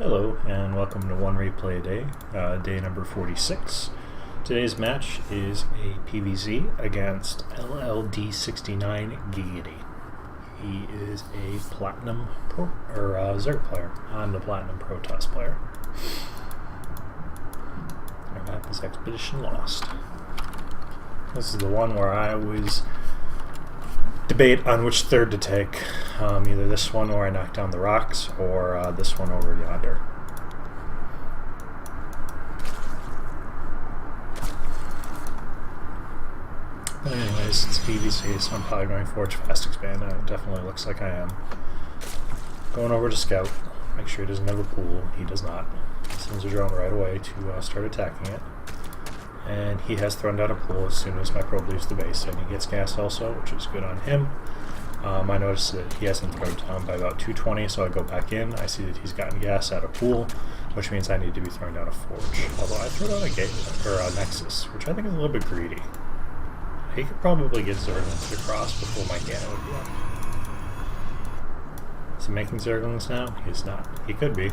Hello and welcome to One Replay a Day, day number 46. Today's match is a PvZ against LLD69 Giggity. He is a Platinum Pro, or Zerg player. I'm the Platinum Protoss player. Our map is Expedition Lost. This is the one where I always debate on which third to take. Either this one where I knock down the rocks, or this one over yonder. But anyways, it's PvC, so I'm probably going Forge Fast Expand. It definitely looks like I am. Going over to Scout, make sure he doesn't have a pool. He does not. He sends a drone right away to start attacking it. And he has thrown down a pool as soon as my probe leaves the base, and he gets gas also, which is good on him. I noticed that he hasn't thrown down by about 220, so I go back in. I see that he's gotten gas out of pool, which means I need to be throwing down a Forge. Although I threw down a gate or a Nexus, which I think is a little bit greedy. He could probably get Zerglings across before my cannon would be up. Is he making Zerglings now? He's not. He could be.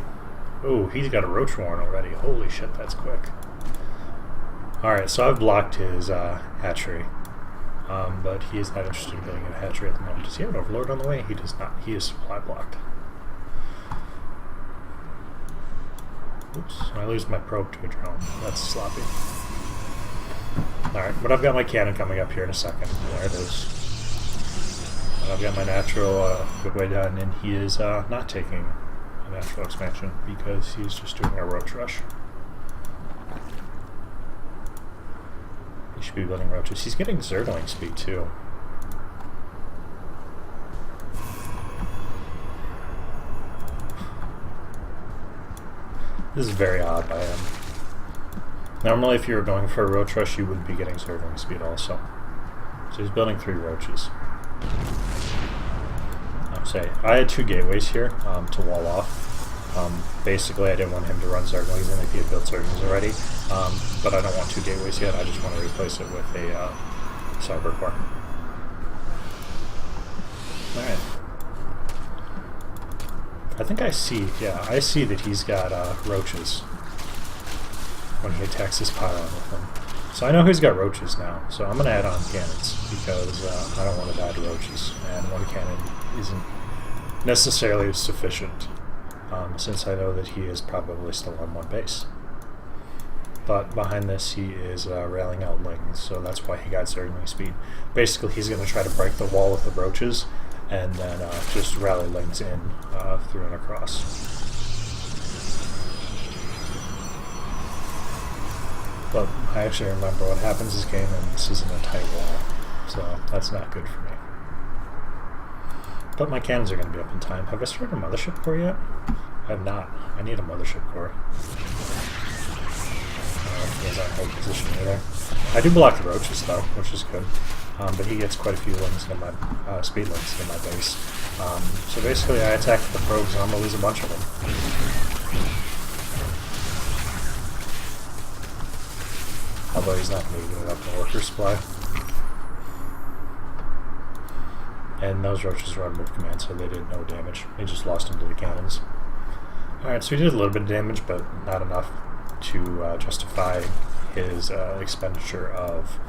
Ooh, he's got a Roach Warren already. Holy shit, that's quick. Alright, so I've blocked his hatchery, but he is not interested in building a hatchery at the moment. Does he have an Overlord on the way? He does not. He is supply blocked. Oops, I lose my probe to a drone. That's sloppy. Alright, but I've got my cannon coming up here in a second. There it is. And I've got my natural good way done, and he is not taking a natural expansion because he's just doing a Roach Rush. He should be building roaches. He's getting Zergling speed too. This is very odd by him. Normally if you were going for a Roach Rush, you would be getting Zergling speed also. So he's building 3 roaches. I had 2 gateways here to wall off. Basically, I didn't want him to run Zerglings in if he had built Zerglings already, but I don't want 2 gateways yet. I just want to replace it with a Cyber Core. Alright. I think I see that he's got roaches when he attacks his pylon with them. So I know he's got roaches now, so I'm going to add on cannons, because I don't want to die to roaches, and 1 cannon isn't necessarily sufficient. Since I know that he is probably still on 1 base. But behind this he is railing out Lings, so that's why he got Zergling speed. Basically he's going to try to break the wall with the roaches, and then just rally Lings in through and across. But I actually remember what happens this game, and this isn't a tight wall, so that's not good for me. But my cannons are going to be up in time. Have I started a Mothership Core yet? I have not. I need a Mothership Core. He has on hold position either. I do block the roaches though, which is good. But he gets quite a few Lings in my speed Lings in my base. So basically I attack the probes and I'm going to lose a bunch of them. Although he's not going to get up in worker supply. And those roaches were on move command, so they did no damage. They just lost them to the cannons. Alright, so he did a little bit of damage, but not enough to justify his expenditure of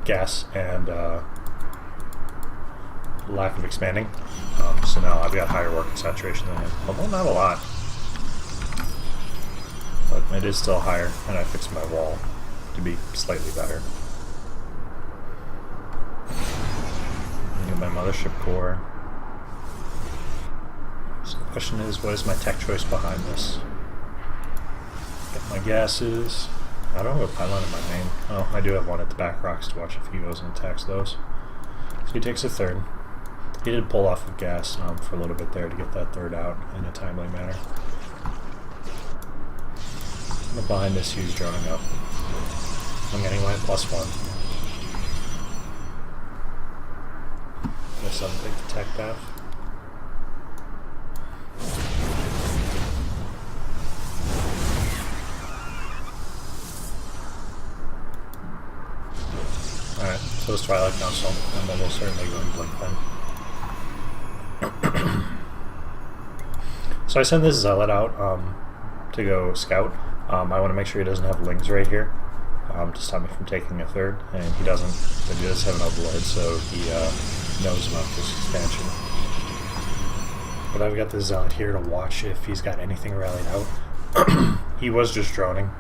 gas and lack of expanding. So now I've got higher working saturation than him, although not a lot. But it is still higher, and I fixed my wall to be slightly better. Get my Mothership Core. So the question is, what is my tech choice behind this? Get my gases. I don't have a pylon in my main. Oh, I do have one at the back rocks to watch if he goes and attacks those. So he takes a 3rd. He did pull off of gas for a little bit there to get that 3rd out in a timely manner. And behind this, he's droning up. I'm getting my +1. Guess I'll take the tech path. Alright, so is Twilight Council. I'm almost certainly going Blink then. So I sent this Zealot out to go scout. I want to make sure he doesn't have lings right here to stop me from taking a third, and he doesn't. But he does have an overlord, so he knows about this expansion. But I've got the zealot here to watch if he's got anything rallied out. He was just droning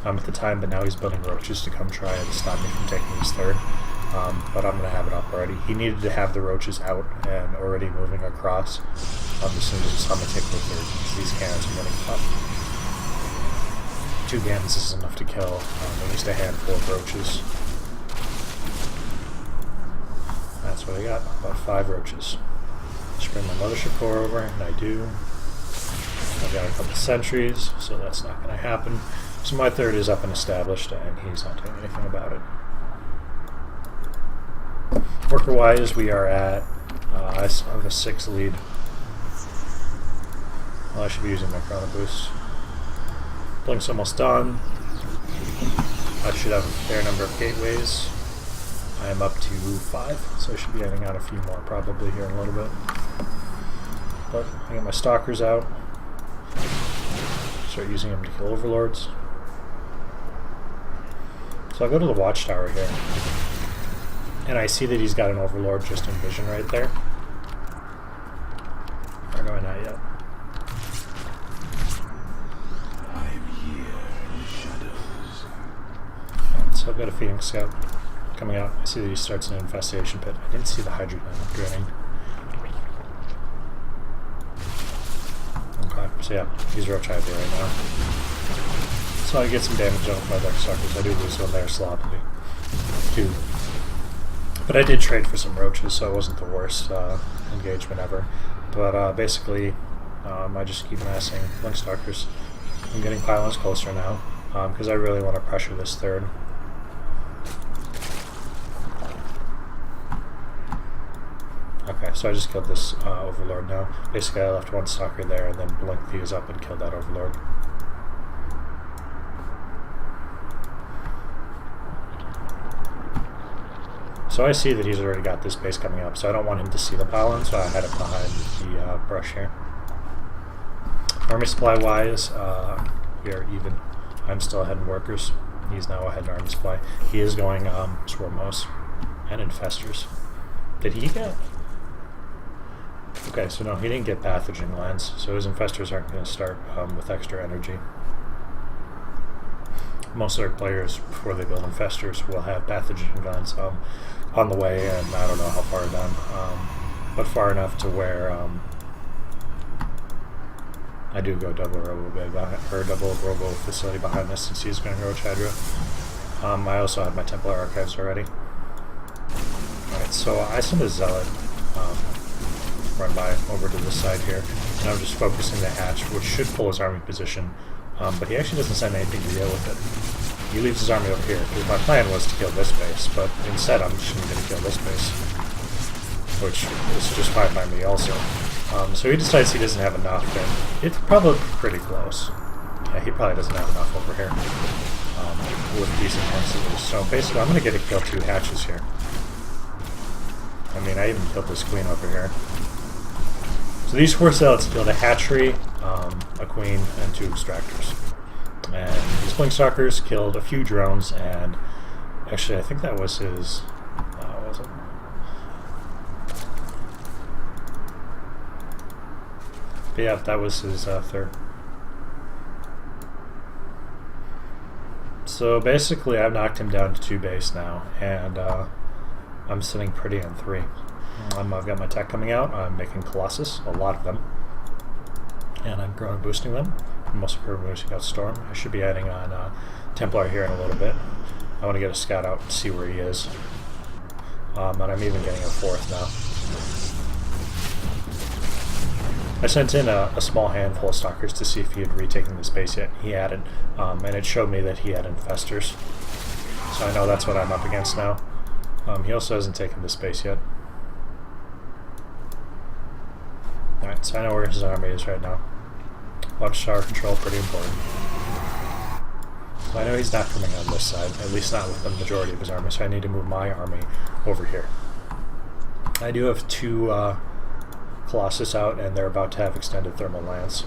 at the time, but now he's building roaches to come try and stop me from taking his third. But I'm going to have it up already. He needed to have the roaches out and already moving across as soon as I'm going to take the third. These cannons are getting up. 2 cannons is enough to kill at least a handful of roaches. That's what I got, about 5 roaches. Just bring my mothership core over, and I do. I've got a couple sentries, so that's not going to happen. So my third is up and established, and he's not doing anything about it. Worker-wise, we are at, I still have a 6 lead. Well, I should be using my chrono boost. Blink's almost done. I should have a fair number of gateways. I am up to 5, so I should be adding out a few more probably here in a little bit. But I got my stalkers out. Start using them to kill overlords. So I'll go to the watchtower here. And I see that he's got an overlord just in vision right there. Or no, not yet. I'm here in the shadows. So I've got a Phoenix Scout coming out. I see that he starts an infestation pit. I didn't see the Hydra draining. Okay, so yeah, he's Roach Hydra right now. So I get some damage on with my Darkstalkers. I do lose one there sloppily. 2. But I did trade for some roaches, so it wasn't the worst engagement ever. But basically, I just keep massing Linkstalkers. I'm getting pylons closer now, because I really want to pressure this third. Okay, so I just killed this overlord now. Basically, I left 1 stalker there, and then blinked these up and killed that overlord. So I see that he's already got this base coming up, so I don't want him to see the pylon, so I had it behind the brush here. Army supply wise, we are even. I'm still ahead in workers. He's now ahead in army supply. He is going Swarmos and Infestors. Did he get? Okay, so no, he didn't get pathogen glands, so his Infestors aren't going to start with extra energy. Most other players, before they build Infestors, will have pathogen glands on the way, and I don't know how far down, but far enough to where I do go double robo facility behind this since he's going Roach Hydra. I also have my Templar Archives already. Alright, so I send a Zealot run by over to this side here, and I'm just focusing the hatch, which should pull his army position, but he actually doesn't send anything to deal with it. He leaves his army over here, because my plan was to kill this base, but instead I'm just going to kill this base, which is just fine by me also. So he decides he doesn't have enough, and it's probably pretty close. Yeah, he probably doesn't have enough over here with decent densities. So basically I'm going to get to kill 2 hatches here. I mean, I even killed this queen over here. So these 4 zealots killed a hatchery, a queen, and 2 extractors. And his Blinkstalkers killed a few drones, and actually I think that was his, was it? But yeah, that was his third. So basically I've knocked him down to 2 base now, and I'm sitting pretty on 3. I've got my tech coming out, I'm making Colossus, a lot of them, and I'm growing boosting them. I'm also boosting out Storm. I should be adding on Templar here in a little bit. I want to get a scout out and see where he is. And I'm even getting a 4th now. I sent in a small handful of stalkers to see if he had retaken this base yet. He hadn't, and it showed me that he had Infestors. So I know that's what I'm up against now. He also hasn't taken this base yet. Alright, so I know where his army is right now. Watchtower control, pretty important. So I know he's not coming on this side, at least not with the majority of his army, so I need to move my army over here. I do have 2 Colossus out, and they're about to have extended thermal lance.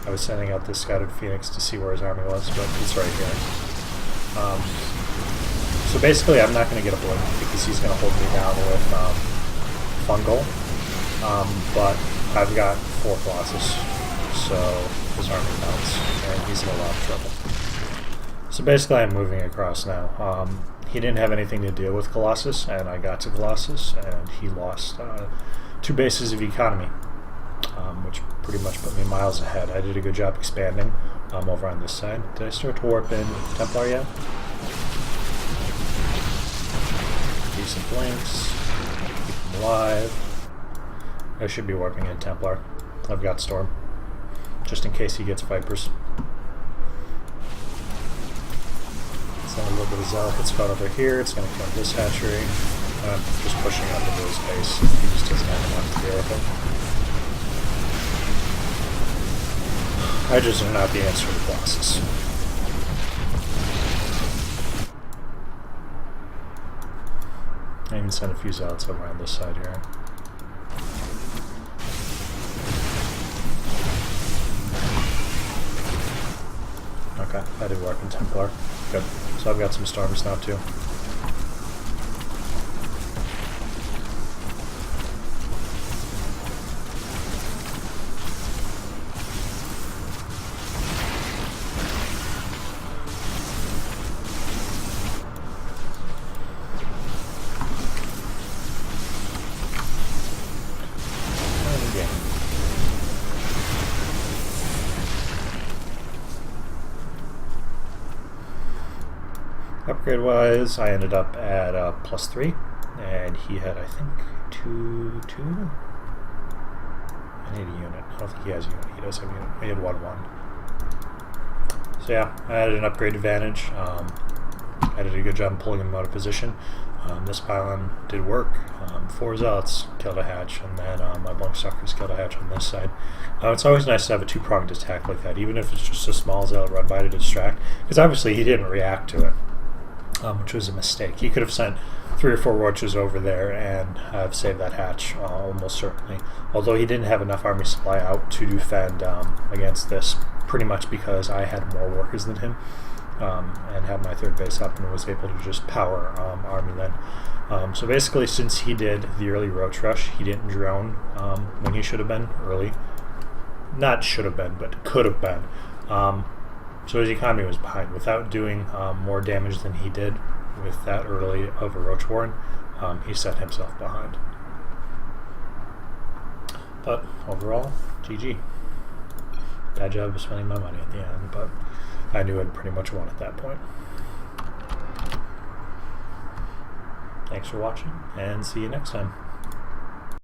I was sending out this scouted Phoenix to see where his army was, but it's right here. So basically I'm not going to get a blink because he's going to hold me down with fungal, but I've got 4 Colossus, so his army melts, and he's in a lot of trouble. So basically I'm moving across now. He didn't have anything to deal with Colossus, and I got to Colossus, and he lost 2 bases of economy, which pretty much put me miles ahead. I did a good job expanding over on this side. Did I start to warp in Templar yet? Decent blinks. Keep him alive. I should be warping in Templar. I've got Storm, just in case he gets Vipers. Send a little bit of Zealot scout over here. It's going to kill this hatchery. I'm just pushing up into his base. He just doesn't have enough to deal with him. Hydras are not the answer to Colossus. I even sent a few Zealots over on this side here. Okay, I did work in Templar. Good. So I've got some Storms now too. Upgrade wise, I ended up at +3, and he had, I think, 2. I need a unit. I don't think he has a unit. He does have a unit. He had 1/1. So yeah, I had an upgrade advantage. I did a good job pulling him out of position. This pylon did work. 4 Zealots killed a hatch, and then my Blunk Suckers killed a hatch on this side. It's always nice to have a 2-pronged attack like that, even if it's just a small Zealot run by to distract, because obviously he didn't react to it. Which was a mistake. He could have sent 3 or 4 Roaches over there and have saved that hatch, almost certainly. Although he didn't have enough army supply out to defend against this, pretty much because I had more workers than him, and had my 3rd base up and was able to just power army then. So basically, since he did the early Roach Rush, he didn't drone when he should have been early. Not should have been, but could have been. So his economy was behind. Without doing more damage than he did with that early of a Roach Warren, he set himself behind. But overall, GG. Bad job of spending my money at the end, but I knew I'd pretty much won at that point. Thanks for watching, and see you next time.